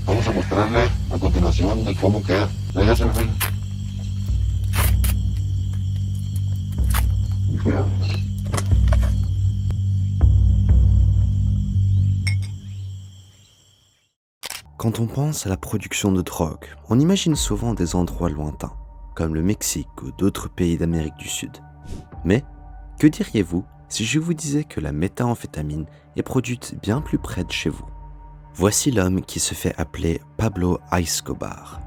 Vamos a mostrarles a continuación de cómo queda. Véngase, mi reina. Quand on pense à la production de drogue, on imagine souvent des endroits lointains, comme le Mexique ou d'autres pays d'Amérique du Sud. Mais que diriez-vous si je vous disais que la méthamphétamine est produite bien plus près de chez vous? Voici l'homme qui se fait appeler Pablo Escobar.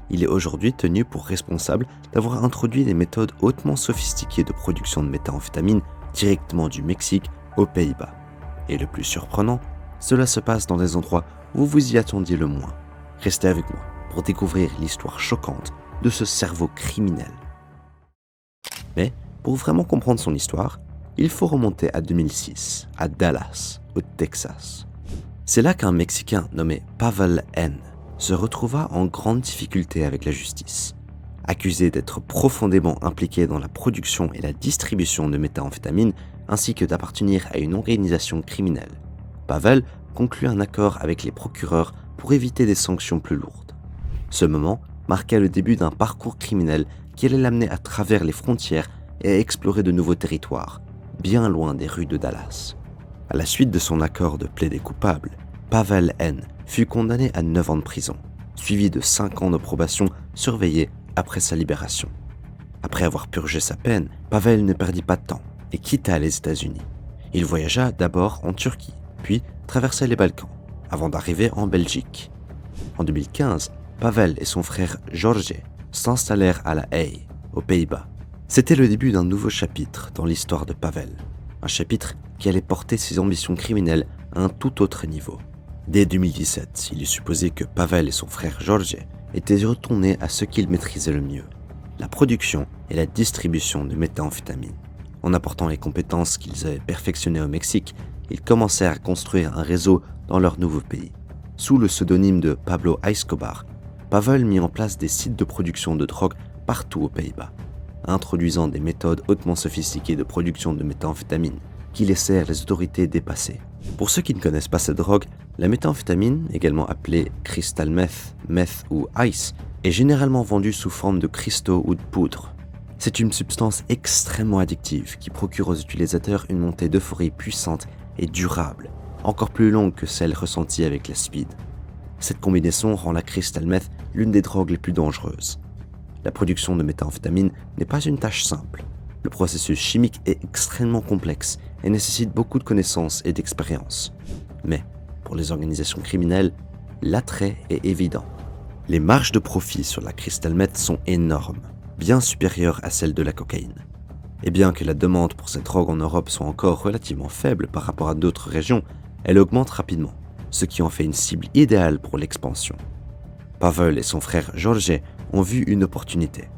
Il est aujourd'hui tenu pour responsable d'avoir introduit des méthodes hautement sophistiquées de production de méthamphétamine directement du Mexique aux Pays-Bas. Et le plus surprenant, cela se passe dans des endroits où vous y attendiez le moins. Restez avec moi pour découvrir l'histoire choquante de ce cerveau criminel. Mais pour vraiment comprendre son histoire, il faut remonter à 2006, à Dallas, au Texas. C'est là qu'un Mexicain nommé Pavel N. se retrouva en grande difficulté avec la justice. Accusé d'être profondément impliqué dans la production et la distribution de méthamphétamine, ainsi que d'appartenir à une organisation criminelle, Pavel conclut un accord avec les procureurs pour éviter des sanctions plus lourdes. Ce moment marqua le début d'un parcours criminel qui allait l'amener à travers les frontières et à explorer de nouveaux territoires, bien loin des rues de Dallas. À la suite de son accord de plaider coupable, Pavel N. fut condamné à 9 ans de prison, suivi de 5 ans de probation surveillée après sa libération. Après avoir purgé sa peine, Pavel ne perdit pas de temps et quitta les États-Unis. Il voyagea d'abord en Turquie, puis traversa les Balkans, avant d'arriver en Belgique. En 2015, Pavel et son frère Jorge s'installèrent à La Haye, aux Pays-Bas. C'était le début d'un nouveau chapitre dans l'histoire de Pavel, un chapitre qui allait porter ses ambitions criminelles à un tout autre niveau. Dès 2017, il est supposé que Pavel et son frère Jorge étaient retournés à ce qu'ils maîtrisaient le mieux, la production et la distribution de méthamphétamine. En apportant les compétences qu'ils avaient perfectionnées au Mexique, ils commencèrent à construire un réseau dans leur nouveau pays. Sous le pseudonyme de Pablo Escobar, Pavel mit en place des sites de production de drogue partout aux Pays-Bas, introduisant des méthodes hautement sophistiquées de production de méthamphétamine qui laissèrent les autorités dépassées. Pour ceux qui ne connaissent pas cette drogue, la méthamphétamine, également appelée crystal meth, meth ou ice, est généralement vendue sous forme de cristaux ou de poudre. C'est une substance extrêmement addictive qui procure aux utilisateurs une montée d'euphorie puissante et durable, encore plus longue que celle ressentie avec la speed. Cette combinaison rend la crystal meth l'une des drogues les plus dangereuses. La production de méthamphétamine n'est pas une tâche simple. Le processus chimique est extrêmement complexe et nécessite beaucoup de connaissances et d'expérience. Mais, pour les organisations criminelles, l'attrait est évident. Les marges de profit sur la crystal meth sont énormes, bien supérieures à celles de la cocaïne. Et bien que la demande pour cette drogue en Europe soit encore relativement faible par rapport à d'autres régions, elle augmente rapidement, ce qui en fait une cible idéale pour l'expansion. Pavel et son frère Jorge ont vu une opportunité.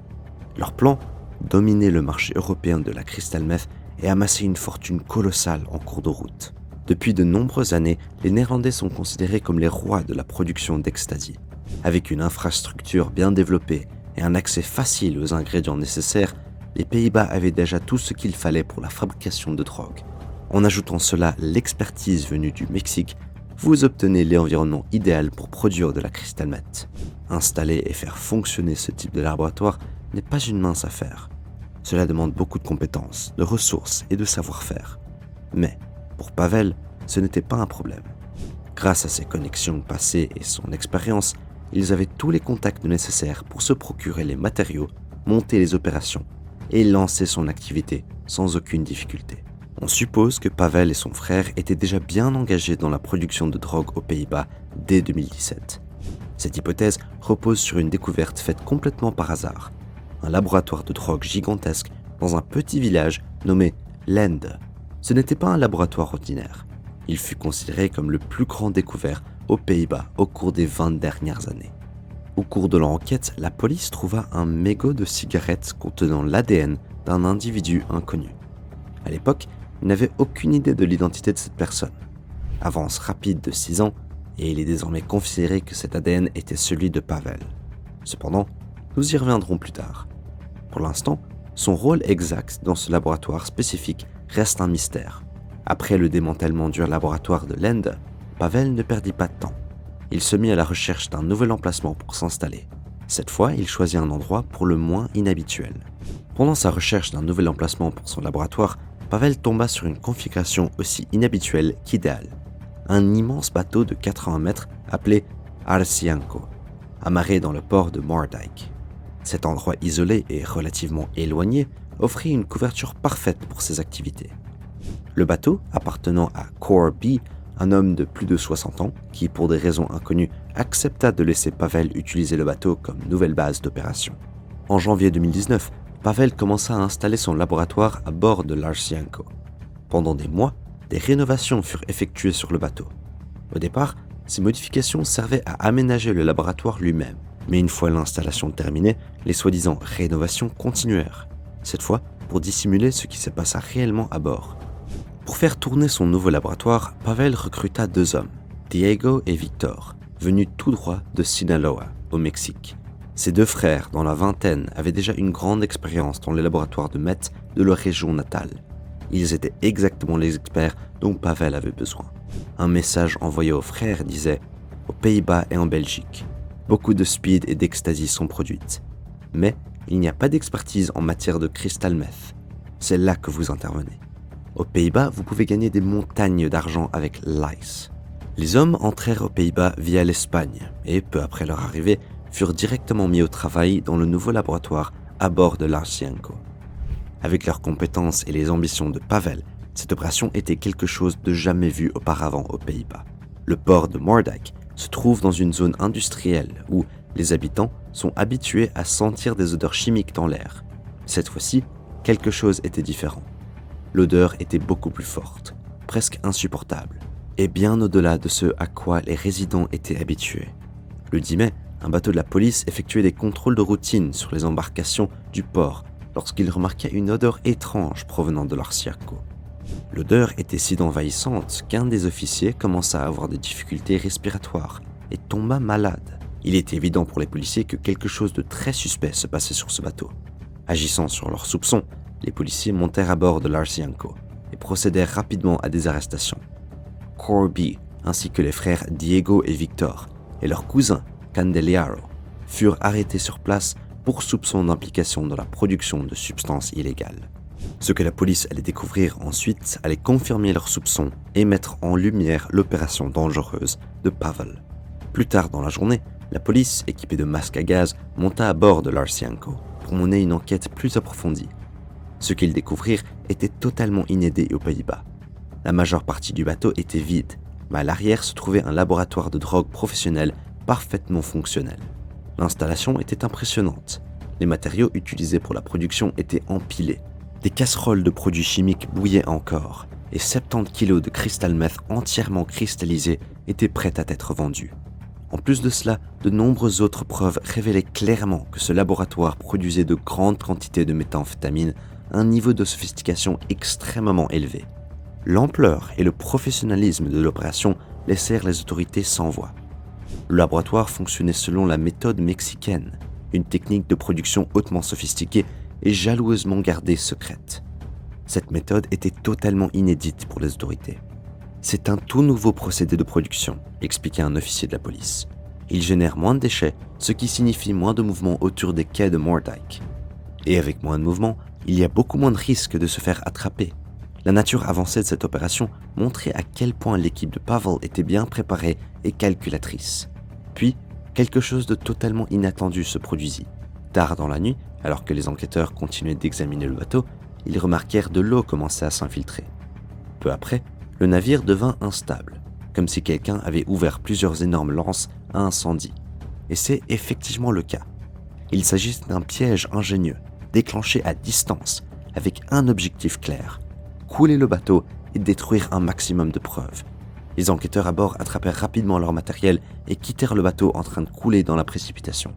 Leur plan, dominer le marché européen de la crystal meth et amasser une fortune colossale en cours de route. Depuis de nombreuses années, les Néerlandais sont considérés comme les rois de la production d'ecstasy. Avec une infrastructure bien développée et un accès facile aux ingrédients nécessaires, les Pays-Bas avaient déjà tout ce qu'il fallait pour la fabrication de drogue. En ajoutant cela l'expertise venue du Mexique, vous obtenez l'environnement idéal pour produire de la crystal meth. Installer et faire fonctionner ce type de laboratoire n'est pas une mince affaire. Cela demande beaucoup de compétences, de ressources et de savoir-faire. Mais, pour Pavel, ce n'était pas un problème. Grâce à ses connexions passées et son expérience, ils avaient tous les contacts nécessaires pour se procurer les matériaux, monter les opérations et lancer son activité sans aucune difficulté. On suppose que Pavel et son frère étaient déjà bien engagés dans la production de drogue aux Pays-Bas dès 2017. Cette hypothèse repose sur une découverte faite complètement par hasard. Un laboratoire de drogue gigantesque dans un petit village nommé Lende. Ce n'était pas un laboratoire ordinaire. Il fut considéré comme le plus grand découvert aux Pays-Bas au cours des 20 dernières années. Au cours de leur enquête, la police trouva un mégot de cigarettes contenant l'ADN d'un individu inconnu. À l'époque, ils n'avaient aucune idée de l'identité de cette personne. Avance rapide de 6 ans, et il est désormais considéré que cet ADN était celui de Pavel. Cependant, nous y reviendrons plus tard. Pour l'instant, son rôle exact dans ce laboratoire spécifique reste un mystère. Après le démantèlement du laboratoire de Lende, Pavel ne perdit pas de temps. Il se mit à la recherche d'un nouvel emplacement pour s'installer. Cette fois, il choisit un endroit pour le moins inhabituel. Pendant sa recherche d'un nouvel emplacement pour son laboratoire, Pavel tomba sur une configuration aussi inhabituelle qu'idéale. Un immense bateau de 80 mètres appelé Arsianko, amarré dans le port de Moerdijk. Cet endroit isolé et relativement éloigné offrit une couverture parfaite pour ses activités. Le bateau, appartenant à Core B, un homme de plus de 60 ans qui, pour des raisons inconnues, accepta de laisser Pavel utiliser le bateau comme nouvelle base d'opération. En janvier 2019, Pavel commença à installer son laboratoire à bord de l'Arsianko. Pendant des mois, des rénovations furent effectuées sur le bateau. Au départ, ces modifications servaient à aménager le laboratoire lui-même. Mais une fois l'installation terminée, les soi-disant rénovations continuèrent. Cette fois, pour dissimuler ce qui se passa réellement à bord. Pour faire tourner son nouveau laboratoire, Pavel recruta 2 hommes, Diego et Victor, venus tout droit de Sinaloa, au Mexique. Ces 2 frères, dans la vingtaine, avaient déjà une grande expérience dans les laboratoires de maths de leur région natale. Ils étaient exactement les experts dont Pavel avait besoin. Un message envoyé aux frères disait « Aux Pays-Bas et en Belgique, beaucoup de speed et d'ecstasy sont produites. Mais il n'y a pas d'expertise en matière de crystal meth. C'est là que vous intervenez. Aux Pays-Bas, vous pouvez gagner des montagnes d'argent avec l'ICE. » Les hommes entrèrent aux Pays-Bas via l'Espagne et, peu après leur arrivée, furent directement mis au travail dans le nouveau laboratoire à bord de l'Arsianko. Avec leurs compétences et les ambitions de Pavel, cette opération était quelque chose de jamais vu auparavant aux Pays-Bas. Le port de Moerdijk se trouve dans une zone industrielle où les habitants sont habitués à sentir des odeurs chimiques dans l'air. Cette fois-ci, quelque chose était différent. L'odeur était beaucoup plus forte, presque insupportable, et bien au-delà de ce à quoi les résidents étaient habitués. Le 10 mai, un bateau de la police effectuait des contrôles de routine sur les embarcations du port lorsqu'il remarqua une odeur étrange provenant de l'Arsianko. L'odeur était si envahissante qu'un des officiers commença à avoir des difficultés respiratoires et tomba malade. Il était évident pour les policiers que quelque chose de très suspect se passait sur ce bateau. Agissant sur leurs soupçons, les policiers montèrent à bord de l'Arsianko et procédèrent rapidement à des arrestations. Corby, ainsi que les frères Diego et Victor, et leur cousin Candeliaro, furent arrêtés sur place pour soupçon d'implication dans la production de substances illégales. Ce que la police allait découvrir ensuite allait confirmer leurs soupçons et mettre en lumière l'opération dangereuse de Pavel. Plus tard dans la journée, la police, équipée de masques à gaz, monta à bord de l'Arsianko pour mener une enquête plus approfondie. Ce qu'ils découvrirent était totalement inédit aux Pays-Bas. La majeure partie du bateau était vide, mais à l'arrière se trouvait un laboratoire de drogue professionnel parfaitement fonctionnel. L'installation était impressionnante. Les matériaux utilisés pour la production étaient empilés. Des casseroles de produits chimiques bouillaient encore, et 70 kilos de crystal meth entièrement cristallisé étaient prêts à être vendus. En plus de cela, de nombreuses autres preuves révélaient clairement que ce laboratoire produisait de grandes quantités de méthamphétamine à un niveau de sophistication extrêmement élevé. L'ampleur et le professionnalisme de l'opération laissèrent les autorités sans voix. Le laboratoire fonctionnait selon la méthode mexicaine, une technique de production hautement sophistiquée et jalousement gardée secrète. Cette méthode était totalement inédite pour les autorités. C'est un tout nouveau procédé de production, expliquait un officier de la police. Il génère moins de déchets, ce qui signifie moins de mouvements autour des quais de Moerdijk. Et avec moins de mouvements, il y a beaucoup moins de risques de se faire attraper. La nature avancée de cette opération montrait à quel point l'équipe de Pavel était bien préparée et calculatrice. Puis, quelque chose de totalement inattendu se produisit. Tard dans la nuit, alors que les enquêteurs continuaient d'examiner le bateau, ils remarquèrent de l'eau commencer à s'infiltrer. Peu après, le navire devint instable, comme si quelqu'un avait ouvert plusieurs énormes lances à incendie. Et c'est effectivement le cas. Il s'agissait d'un piège ingénieux, déclenché à distance, avec un objectif clair: couler le bateau et détruire un maximum de preuves. Les enquêteurs à bord attrapèrent rapidement leur matériel et quittèrent le bateau en train de couler dans la précipitation.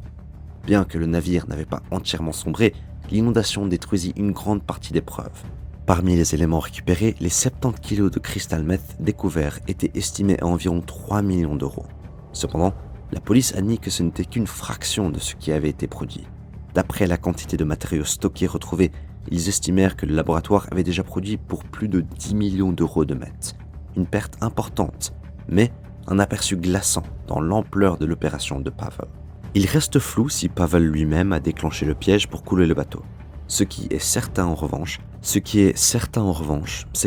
Bien que le navire n'avait pas entièrement sombré, l'inondation détruisit une grande partie des preuves. Parmi les éléments récupérés, les 70 kilos de crystal meth découverts étaient estimés à environ 3 millions d'euros. Cependant, la police admit que ce n'était qu'une fraction de ce qui avait été produit. D'après la quantité de matériaux stockés retrouvés, ils estimèrent que le laboratoire avait déjà produit pour plus de 10 millions d'euros de meth. Une perte importante, mais un aperçu glaçant dans l'ampleur de l'opération de Pavel. Il reste flou si Pavel lui-même a déclenché le piège pour couler le bateau. Ce qui est certain en revanche, c'est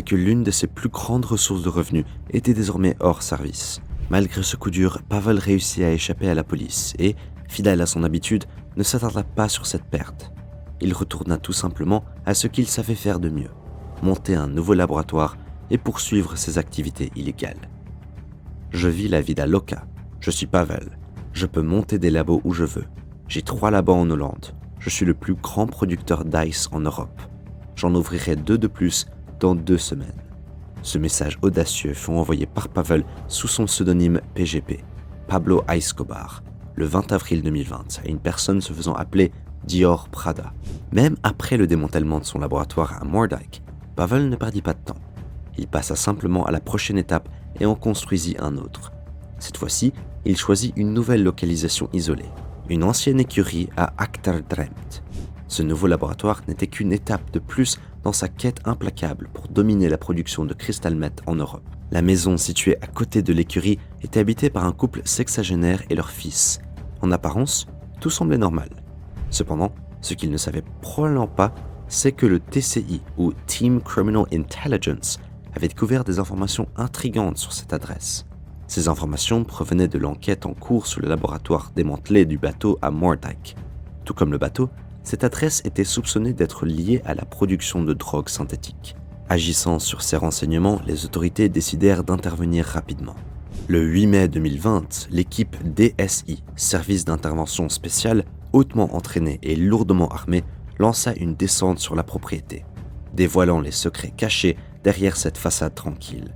que l'une de ses plus grandes ressources de revenus était désormais hors service. Malgré ce coup dur, Pavel réussit à échapper à la police et, fidèle à son habitude, ne s'attarda pas sur cette perte. Il retourna tout simplement à ce qu'il savait faire de mieux, monter un nouveau laboratoire et poursuivre ses activités illégales. Je vis la vida loca. Je suis Pavel. Je peux monter des labos où je veux. J'ai 3 labos en Hollande. Je suis le plus grand producteur d'ice en Europe. J'en ouvrirai 2 de plus dans 2 semaines. Ce message audacieux fut envoyé par Pavel sous son pseudonyme PGP, Pablo Escobar, le 20 avril 2020 à une personne se faisant appeler Dior Prada. Même après le démantèlement de son laboratoire à Moerdijk, Pavel ne perdit pas de temps. Il passa simplement à la prochaine étape et en construisit un autre. Cette fois-ci, il choisit une nouvelle localisation isolée, une ancienne écurie à Achterdremt. Ce nouveau laboratoire n'était qu'une étape de plus dans sa quête implacable pour dominer la production de cristal meth en Europe. La maison située à côté de l'écurie était habitée par un couple sexagénaire et leur fils. En apparence, tout semblait normal. Cependant, ce qu'ils ne savaient probablement pas, c'est que le TCI, ou Team Criminal Intelligence, avait découvert des informations intrigantes sur cette adresse. Ces informations provenaient de l'enquête en cours sur le laboratoire démantelé du bateau à Moerdijk. Tout comme le bateau, cette adresse était soupçonnée d'être liée à la production de drogues synthétiques. Agissant sur ces renseignements, les autorités décidèrent d'intervenir rapidement. Le 8 mai 2020, l'équipe DSI, Service d'intervention spéciale, hautement entraînée et lourdement armée, lança une descente sur la propriété, dévoilant les secrets cachés derrière cette façade tranquille.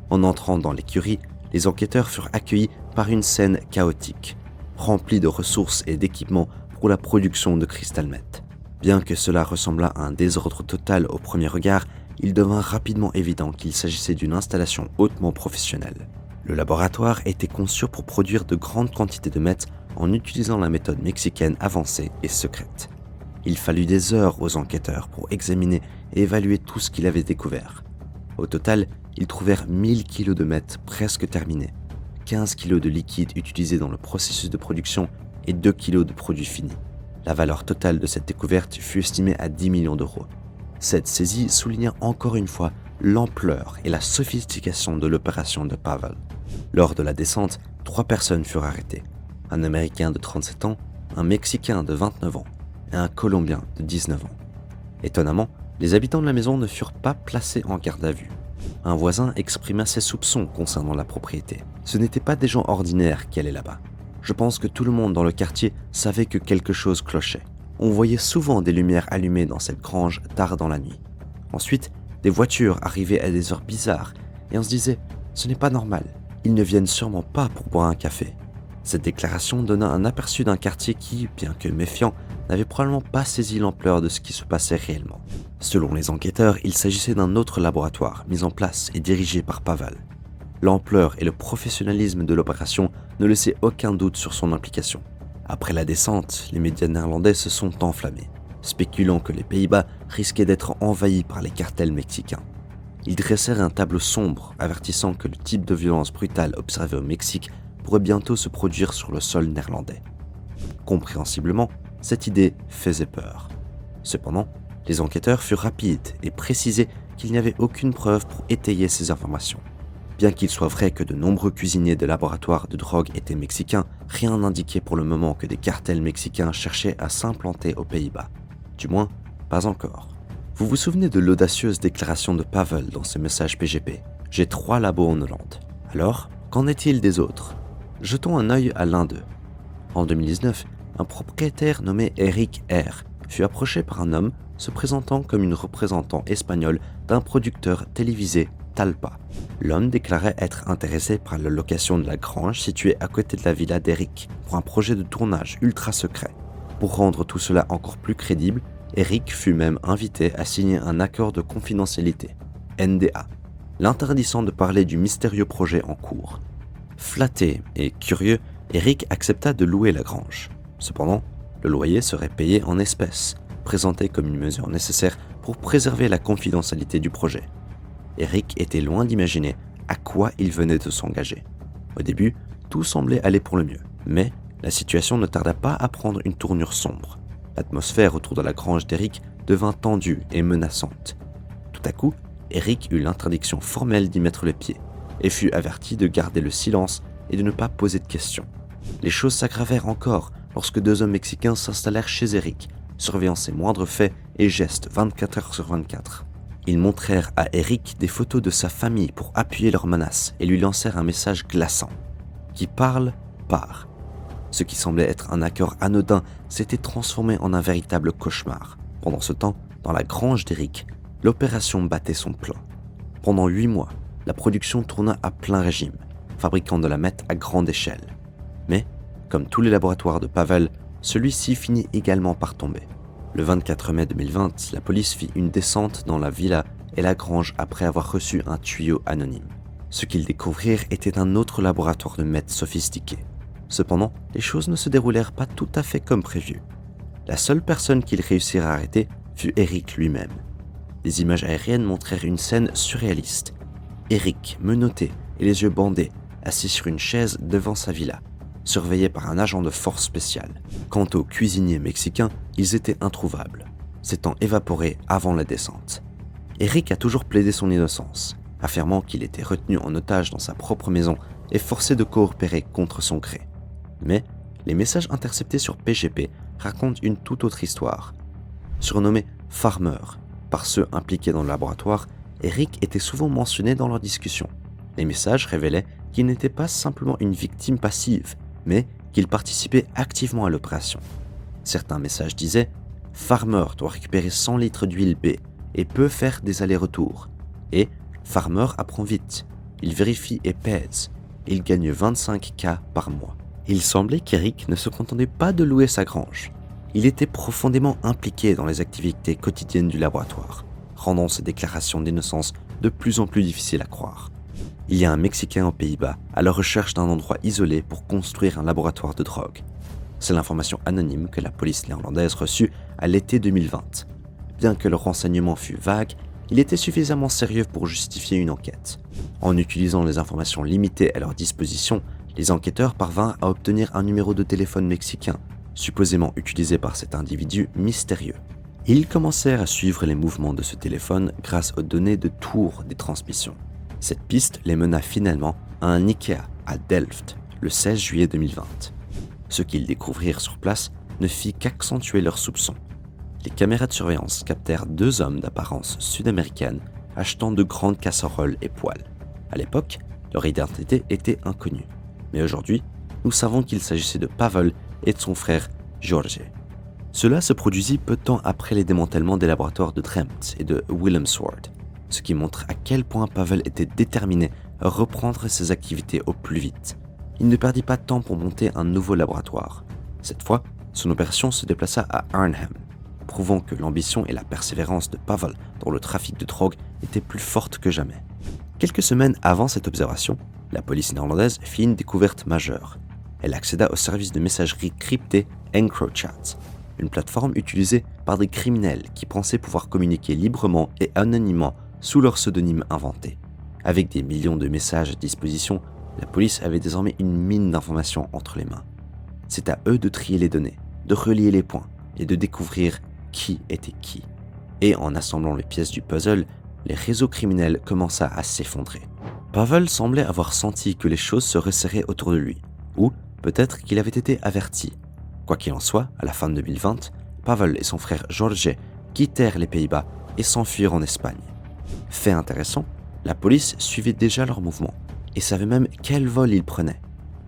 En entrant dans l'écurie, les enquêteurs furent accueillis par une scène chaotique, remplie de ressources et d'équipements pour la production de cristal meth. Bien que cela ressemblât à un désordre total au premier regard, il devint rapidement évident qu'il s'agissait d'une installation hautement professionnelle. Le laboratoire était conçu pour produire de grandes quantités de meth en utilisant la méthode mexicaine avancée et secrète. Il fallut des heures aux enquêteurs pour examiner et évaluer tout ce qu'ils avaient découvert. Au total, ils trouvèrent 1000 kilos de meth presque terminés, 15 kilos de liquide utilisé dans le processus de production et 2 kilos de produits finis. La valeur totale de cette découverte fut estimée à 10 millions d'euros. Cette saisie souligna encore une fois l'ampleur et la sophistication de l'opération de Pavel. Lors de la descente, 3 personnes furent arrêtées. Un Américain de 37 ans, un Mexicain de 29 ans et un Colombien de 19 ans. Étonnamment, les habitants de la maison ne furent pas placés en garde à vue. Un voisin exprima ses soupçons concernant la propriété. Ce n'étaient pas des gens ordinaires qui allaient là-bas. Je pense que tout le monde dans le quartier savait que quelque chose clochait. On voyait souvent des lumières allumées dans cette grange tard dans la nuit. Ensuite, des voitures arrivaient à des heures bizarres et on se disait « ce n'est pas normal, ils ne viennent sûrement pas pour boire un café ». Cette déclaration donna un aperçu d'un quartier qui, bien que méfiant, n'avait probablement pas saisi l'ampleur de ce qui se passait réellement. Selon les enquêteurs, il s'agissait d'un autre laboratoire mis en place et dirigé par Pavel. L'ampleur et le professionnalisme de l'opération ne laissaient aucun doute sur son implication. Après la descente, les médias néerlandais se sont enflammés, spéculant que les Pays-Bas risquaient d'être envahis par les cartels mexicains. Ils dressèrent un tableau sombre avertissant que le type de violence brutale observé au Mexique pourrait bientôt se produire sur le sol néerlandais. Compréhensiblement, cette idée faisait peur. Cependant, les enquêteurs furent rapides et précisaient qu'il n'y avait aucune preuve pour étayer ces informations. Bien qu'il soit vrai que de nombreux cuisiniers de laboratoires de drogue étaient mexicains, rien n'indiquait pour le moment que des cartels mexicains cherchaient à s'implanter aux Pays-Bas. Du moins, pas encore. Vous vous souvenez de l'audacieuse déclaration de Pavel dans ce message PGP « J'ai 3 labos en Hollande ». Alors, qu'en est-il des autres ? Jetons un œil à l'un d'eux. En 2019, un propriétaire nommé Eric R. fut approché par un homme se présentant comme une représentante espagnole d'un producteur télévisé Talpa. L'homme déclarait être intéressé par la location de la grange située à côté de la villa d'Eric pour un projet de tournage ultra secret. Pour rendre tout cela encore plus crédible, Eric fut même invité à signer un accord de confidentialité, NDA, l'interdisant de parler du mystérieux projet en cours. Flatté et curieux, Eric accepta de louer la grange. Cependant, le loyer serait payé en espèces, présenté comme une mesure nécessaire pour préserver la confidentialité du projet. Eric était loin d'imaginer à quoi il venait de s'engager. Au début, tout semblait aller pour le mieux, mais la situation ne tarda pas à prendre une tournure sombre. L'atmosphère autour de la grange d'Eric devint tendue et menaçante. Tout à coup, Eric eut l'interdiction formelle d'y mettre le pied et fut averti de garder le silence et de ne pas poser de questions. Les choses s'aggravèrent encore lorsque 2 hommes mexicains s'installèrent chez Eric, surveillant ses moindres faits et gestes 24 heures sur 24. Ils montrèrent à Eric des photos de sa famille pour appuyer leurs menaces et lui lancèrent un message glaçant. Qui parle, part. Ce qui semblait être un accord anodin s'était transformé en un véritable cauchemar. Pendant ce temps, dans la grange d'Eric, l'opération battait son plein. Pendant 8 mois, la production tourna à plein régime, fabriquant de la meth à grande échelle. Mais, comme tous les laboratoires de Pavel, celui-ci finit également par tomber. Le 24 mai 2020, la police fit une descente dans la villa et la grange après avoir reçu un tuyau anonyme. Ce qu'ils découvrirent était un autre laboratoire de meth sophistiqué. Cependant, les choses ne se déroulèrent pas tout à fait comme prévu. La seule personne qu'ils réussirent à arrêter fut Eric lui-même. Les images aériennes montrèrent une scène surréaliste. Eric, menotté et les yeux bandés, assis sur une chaise devant sa villa, surveillé par un agent de force spéciale. Quant aux cuisiniers mexicains, ils étaient introuvables, s'étant évaporés avant la descente. Eric a toujours plaidé son innocence, affirmant qu'il était retenu en otage dans sa propre maison et forcé de coopérer contre son gré. Mais les messages interceptés sur PGP racontent une toute autre histoire. Surnommé Farmer par ceux impliqués dans le laboratoire, Eric était souvent mentionné dans leurs discussions. Les messages révélaient qu'il n'était pas simplement une victime passive, mais qu'il participait activement à l'opération. Certains messages disaient « Farmer doit récupérer 100 litres d'huile B et peut faire des allers-retours. » Et « Farmer apprend vite, il vérifie et pèse, il gagne 25K par mois. » Il semblait qu'Eric ne se contentait pas de louer sa grange. Il était profondément impliqué dans les activités quotidiennes du laboratoire, rendant ses déclarations d'innocence de plus en plus difficiles à croire. Il y a un Mexicain aux Pays-Bas à la recherche d'un endroit isolé pour construire un laboratoire de drogue. C'est l'information anonyme que la police néerlandaise reçut à l'été 2020. Bien que le renseignement fût vague, il était suffisamment sérieux pour justifier une enquête. En utilisant les informations limitées à leur disposition, les enquêteurs parvinrent à obtenir un numéro de téléphone mexicain, supposément utilisé par cet individu mystérieux. Ils commencèrent à suivre les mouvements de ce téléphone grâce aux données de tour des transmissions. Cette piste les mena finalement à un Ikea à Delft le 16 juillet 2020. Ce qu'ils découvrirent sur place ne fit qu'accentuer leurs soupçons. Les caméras de surveillance captèrent 2 hommes d'apparence sud-américaine achetant de grandes casseroles et poêles. À l'époque, leur identité était inconnue. Mais aujourd'hui, nous savons qu'il s'agissait de Pavel et de son frère Jorge. Cela se produisit peu de temps après les démantèlements des laboratoires de Drempt et de Willemsword, ce qui montre à quel point Pavel était déterminé à reprendre ses activités au plus vite. Il ne perdit pas de temps pour monter un nouveau laboratoire. Cette fois, son opération se déplaça à Arnhem, prouvant que l'ambition et la persévérance de Pavel dans le trafic de drogue étaient plus fortes que jamais. Quelques semaines avant cette observation, la police néerlandaise fit une découverte majeure. Elle accéda au service de messagerie cryptée EncroChat, une plateforme utilisée par des criminels qui pensaient pouvoir communiquer librement et anonymement sous leur pseudonyme inventé. Avec des millions de messages à disposition, la police avait désormais une mine d'informations entre les mains. C'est à eux de trier les données, de relier les points et de découvrir qui était qui. Et en assemblant les pièces du puzzle, les réseaux criminels commença à s'effondrer. Pavel semblait avoir senti que les choses se resserraient autour de lui, ou peut-être qu'il avait été averti. Quoi qu'il en soit, à la fin de 2020, Pavel et son frère Jorge quittèrent les Pays-Bas et s'enfuirent en Espagne. Fait intéressant, la police suivait déjà leurs mouvements et savait même quel vol ils prenaient.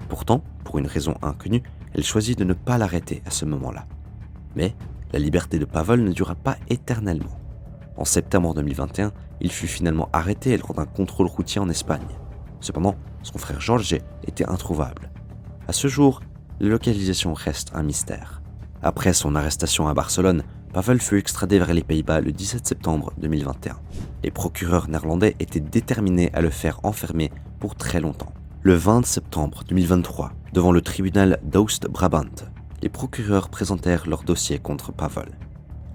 Pourtant, pour une raison inconnue, elle choisit de ne pas l'arrêter à ce moment-là. Mais la liberté de Pavel ne dura pas éternellement. En septembre 2021, il fut finalement arrêté lors d'un contrôle routier en Espagne. Cependant, son frère Jorge était introuvable. À ce jour, la localisation reste un mystère. Après son arrestation à Barcelone, Pavel fut extradé vers les Pays-Bas le 17 septembre 2021. Les procureurs néerlandais étaient déterminés à le faire enfermer pour très longtemps. Le 20 septembre 2023, devant le tribunal d'Oost-Brabant, les procureurs présentèrent leur dossier contre Pavel.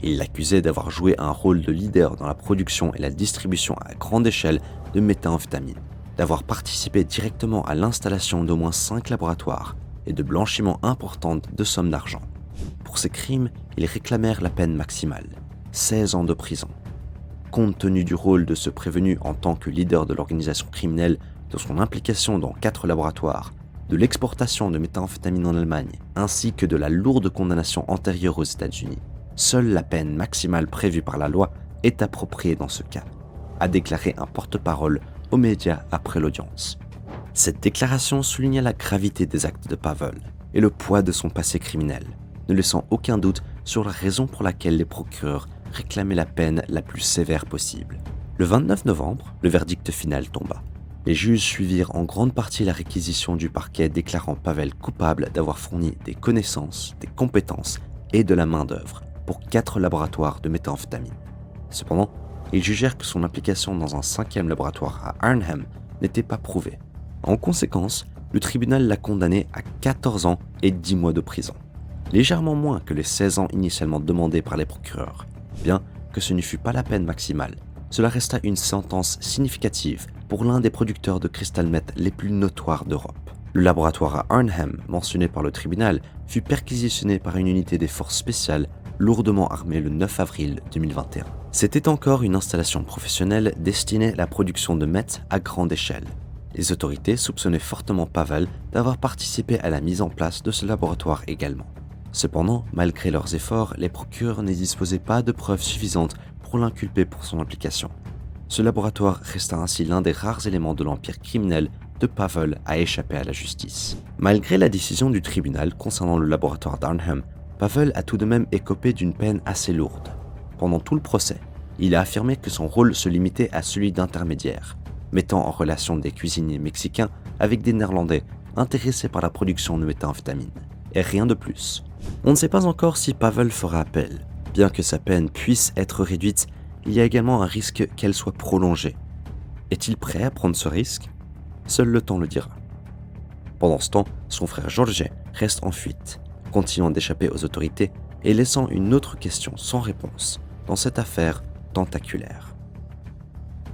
Ils l'accusaient d'avoir joué un rôle de leader dans la production et la distribution à grande échelle de méthamphétamine, d'avoir participé directement à l'installation d'au moins 5 laboratoires et de blanchiment important de sommes d'argent. Pour ces crimes, ils réclamèrent la peine maximale, 16 ans de prison. Compte tenu du rôle de ce prévenu en tant que leader de l'organisation criminelle, de son implication dans 4 laboratoires, de l'exportation de méthamphétamine en Allemagne, ainsi que de la lourde condamnation antérieure aux États-Unis, seule la peine maximale prévue par la loi est appropriée dans ce cas, a déclaré un porte-parole aux médias après l'audience. Cette déclaration souligna la gravité des actes de Pavel et le poids de son passé criminel, ne laissant aucun doute sur la raison pour laquelle les procureurs réclamaient la peine la plus sévère possible. Le 29 novembre, le verdict final tomba. Les juges suivirent en grande partie la réquisition du parquet déclarant Pavel coupable d'avoir fourni des connaissances, des compétences et de la main-d'œuvre pour 4 laboratoires de méthamphétamine. Cependant, ils jugèrent que son implication dans un 5e laboratoire à Arnhem n'était pas prouvée. En conséquence, le tribunal l'a condamné à 14 ans et 10 mois de prison, légèrement moins que les 16 ans initialement demandés par les procureurs. Bien que ce ne fût pas la peine maximale, cela resta une sentence significative pour l'un des producteurs de crystal meth les plus notoires d'Europe. Le laboratoire à Arnhem, mentionné par le tribunal, fut perquisitionné par une unité des forces spéciales lourdement armée le 9 avril 2021. C'était encore une installation professionnelle destinée à la production de meth à grande échelle. Les autorités soupçonnaient fortement Pavel d'avoir participé à la mise en place de ce laboratoire également. Cependant, malgré leurs efforts, les procureurs ne disposaient pas de preuves suffisantes pour l'inculper pour son implication. Ce laboratoire resta ainsi l'un des rares éléments de l'empire criminel de Pavel à échapper à la justice. Malgré la décision du tribunal concernant le laboratoire d'Arnhem, Pavel a tout de même écopé d'une peine assez lourde. Pendant tout le procès, il a affirmé que son rôle se limitait à celui d'intermédiaire, mettant en relation des cuisiniers mexicains avec des Néerlandais intéressés par la production de méthamphétamine. Et rien de plus. On ne sait pas encore si Pavel fera appel. Bien que sa peine puisse être réduite, il y a également un risque qu'elle soit prolongée. Est-il prêt à prendre ce risque ? Seul le temps le dira. Pendant ce temps, son frère George reste en fuite, continuant d'échapper aux autorités et laissant une autre question sans réponse dans cette affaire tentaculaire.